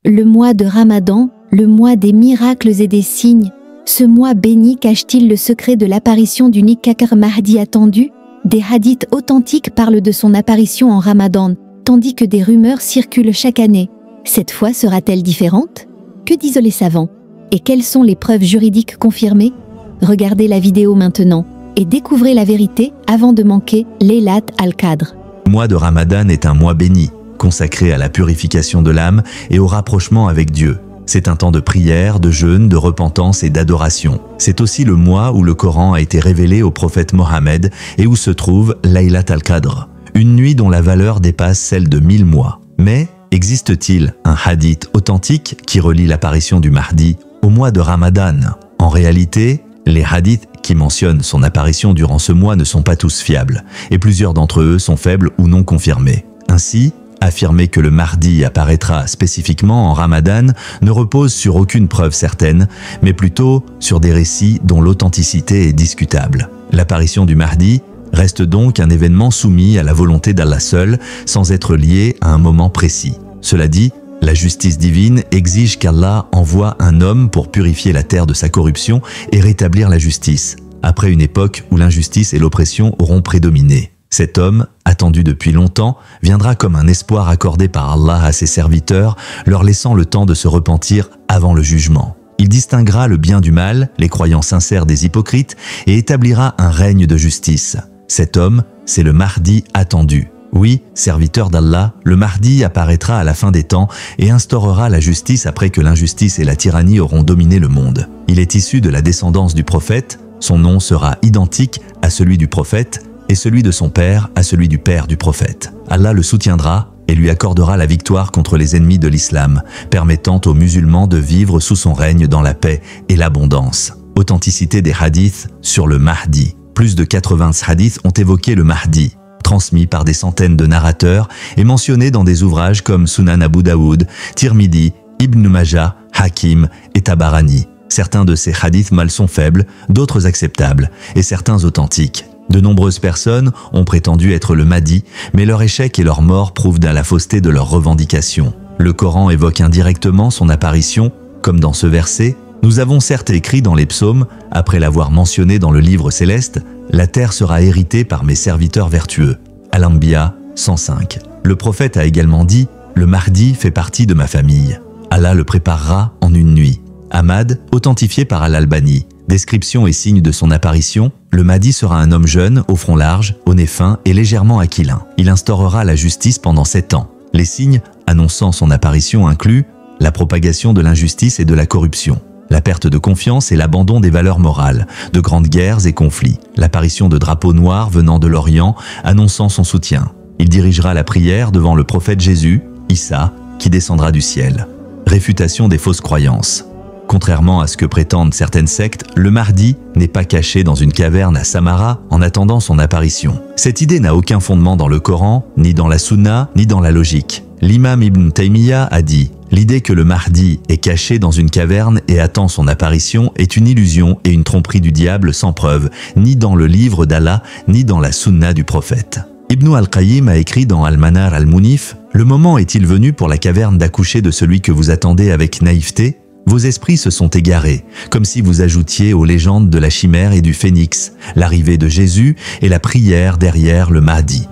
Le mois de Ramadan, le mois des miracles et des signes, ce mois béni cache-t-il le secret de l'apparition du Kakr Mahdi attendu? Des hadiths authentiques parlent de son apparition en Ramadan, tandis que des rumeurs circulent chaque année. Cette fois sera-t-elle différente? Que disent les savants? Et quelles sont les preuves juridiques confirmées? Regardez la vidéo maintenant et découvrez la vérité avant de manquer Laylat al-Qadr. Le mois de Ramadan est un mois béni, consacré à la purification de l'âme et au rapprochement avec Dieu. C'est un temps de prière, de jeûne, de repentance et d'adoration. C'est aussi le mois où le Coran a été révélé au prophète Mohammed et où se trouve Laylat al-Qadr, une nuit dont la valeur dépasse celle de 1000 mois. Mais existe-t-il un hadith authentique qui relie l'apparition du Mahdi au mois de Ramadan? En réalité, les hadiths qui mentionnent son apparition durant ce mois ne sont pas tous fiables, et plusieurs d'entre eux sont faibles ou non confirmés. Ainsi, affirmer que le Mahdi apparaîtra spécifiquement en Ramadan ne repose sur aucune preuve certaine, mais plutôt sur des récits dont l'authenticité est discutable. L'apparition du Mahdi reste donc un événement soumis à la volonté d'Allah seul, sans être lié à un moment précis. Cela dit, la justice divine exige qu'Allah envoie un homme pour purifier la terre de sa corruption et rétablir la justice, après une époque où l'injustice et l'oppression auront prédominé. Cet homme, attendu depuis longtemps, viendra comme un espoir accordé par Allah à ses serviteurs, leur laissant le temps de se repentir avant le jugement. Il distinguera le bien du mal, les croyants sincères des hypocrites, et établira un règne de justice. Cet homme, c'est le Mahdi attendu. Oui, serviteur d'Allah, le Mahdi apparaîtra à la fin des temps et instaurera la justice après que l'injustice et la tyrannie auront dominé le monde. Il est issu de la descendance du prophète, son nom sera identique à celui du prophète et celui de son père à celui du père du prophète. Allah le soutiendra et lui accordera la victoire contre les ennemis de l'islam, permettant aux musulmans de vivre sous son règne dans la paix et l'abondance. Authenticité des hadiths sur le Mahdi. Plus de 80 hadiths ont évoqué le Mahdi, transmis par des centaines de narrateurs et mentionnés dans des ouvrages comme Sunan Abu Daoud, Tirmidhi, Ibn Majah, Hakim et Tabarani. Certains de ces hadiths mal sont faibles, d'autres acceptables, et certains authentiques. De nombreuses personnes ont prétendu être le Mahdi, mais leur échec et leur mort prouvent la fausseté de leurs revendications. Le Coran évoque indirectement son apparition, comme dans ce verset. Nous avons certes écrit dans les psaumes, après l'avoir mentionné dans le livre céleste, la terre sera héritée par mes serviteurs vertueux. Al-Anbiya 105. Le prophète a également dit, le Mahdi fait partie de ma famille. Allah le préparera en une nuit. Ahmad, authentifié par Al-Albani. Description et signe de son apparition, le Mahdi sera un homme jeune, au front large, au nez fin et légèrement aquilin. Il instaurera la justice pendant 7 ans. Les signes annonçant son apparition incluent la propagation de l'injustice et de la corruption, la perte de confiance et l'abandon des valeurs morales, de grandes guerres et conflits, l'apparition de drapeaux noirs venant de l'Orient annonçant son soutien. Il dirigera la prière devant le prophète Jésus, Issa, qui descendra du ciel. Réfutation des fausses croyances. Contrairement à ce que prétendent certaines sectes, le Mahdi n'est pas caché dans une caverne à Samara en attendant son apparition. Cette idée n'a aucun fondement dans le Coran, ni dans la Sunna, ni dans la logique. L'imam Ibn Taymiyyah a dit « L'idée que le Mahdi est caché dans une caverne et attend son apparition est une illusion et une tromperie du diable sans preuve, ni dans le livre d'Allah, ni dans la Sunna du prophète. » Ibn al-Qayyim a écrit dans Al-Manar al-Munif « Le moment est-il venu pour la caverne d'accoucher de celui que vous attendez avec naïveté ? Vos esprits se sont égarés, comme si vous ajoutiez aux légendes de la chimère et du phénix, l'arrivée de Jésus et la prière derrière le Mahdi. »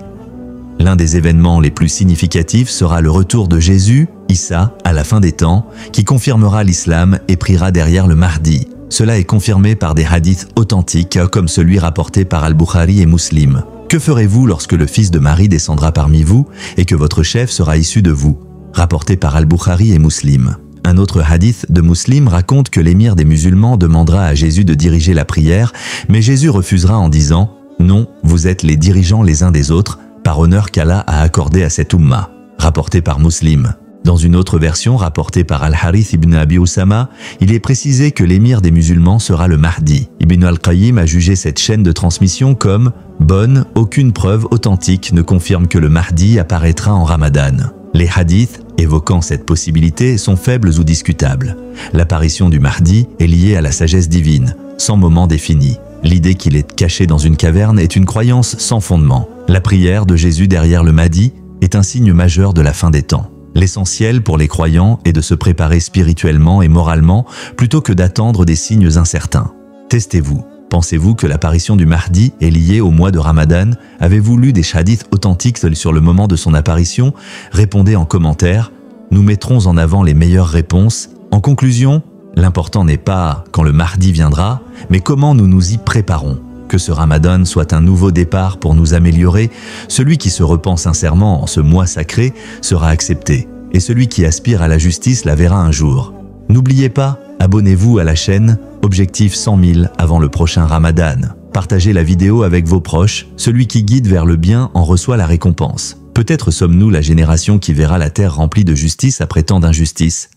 L'un des événements les plus significatifs sera le retour de Jésus, Issa, à la fin des temps, qui confirmera l'islam et priera derrière le Mahdi. Cela est confirmé par des hadiths authentiques comme celui rapporté par Al-Bukhari et Muslim. Que ferez-vous lorsque le fils de Marie descendra parmi vous et que votre chef sera issu de vous? Rapporté par Al-Bukhari et Muslim. Un autre hadith de Muslim raconte que l'émir des musulmans demandera à Jésus de diriger la prière, mais Jésus refusera en disant « Non, vous êtes les dirigeants les uns des autres, par honneur qu'Allah a accordé à cette umma », rapporté par Muslim. Dans une autre version rapportée par Al-Harith ibn Abi Usama, il est précisé que l'émir des musulmans sera le Mahdi. Ibn al-Qayyim a jugé cette chaîne de transmission comme « bonne, aucune preuve authentique ne confirme que le Mahdi apparaîtra en Ramadan ». Les hadiths évoquant cette possibilité sont faibles ou discutables. L'apparition du Mahdi est liée à la sagesse divine, sans moment défini. L'idée qu'il est caché dans une caverne est une croyance sans fondement. La prière de Jésus derrière le Mahdi est un signe majeur de la fin des temps. L'essentiel pour les croyants est de se préparer spirituellement et moralement plutôt que d'attendre des signes incertains. Testez-vous. Pensez-vous que l'apparition du Mahdi est liée au mois de Ramadan? Avez-vous lu des hadiths authentiques sur le moment de son apparition? Répondez en commentaire. Nous mettrons en avant les meilleures réponses. En conclusion, l'important n'est pas quand le Mahdi viendra, mais comment nous nous y préparons. Que ce Ramadan soit un nouveau départ pour nous améliorer. Celui qui se repent sincèrement en ce mois sacré sera accepté, et celui qui aspire à la justice la verra un jour. N'oubliez pas, abonnez-vous à la chaîne, objectif 100 000 avant le prochain Ramadan. Partagez la vidéo avec vos proches, celui qui guide vers le bien en reçoit la récompense. Peut-être sommes-nous la génération qui verra la terre remplie de justice après tant d'injustice.